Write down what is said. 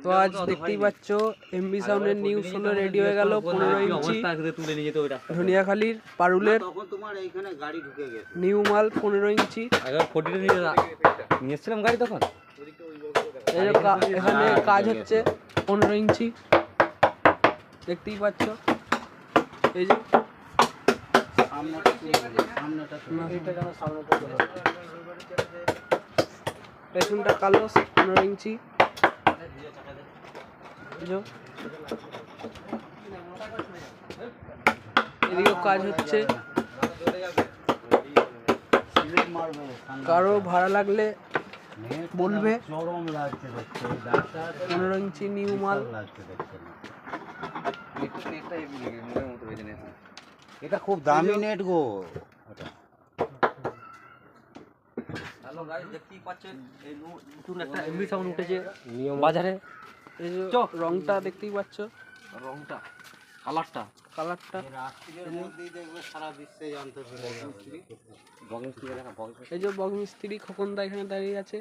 তো আজ দেখতেই পাচ্ছ এমবি সাউন্ডের নিউ 16 রেডি হয়ে গেল 15 ইঞ্চি ধনিয়াখালীর পারুলের নিউ মাল 15 ইঞ্চি। নিয়েছিলাম গাড়ি তখন এখানে কাজ হচ্ছে 15 ইঞ্চি দেখতেই পাচ্ছ। এই যে পেছনটা কালো 15 ইঞ্চি। এদিকেও কাজ হচ্ছে। কারো ভাড়া লাগলে বলবে। 15 ইঞ্চি নিউ মাল। এটা খুব দামি নেট গো। হ্যালো গাইস, দেখতেই পাচ্ছেন এই নতুন একটা এমবি সাউন্ড উঠেছে বাজারে। এই যে রংটা দেখতেই পাচ্ছ, রংটা কালারটা রাত্রির মধ্যেই দেখবে সারা বিশ্বে জানতে পেরে যাবে। এই যে বগ মিস্ত্রি খোকনদা এখানে দাঁড়িয়ে আছে।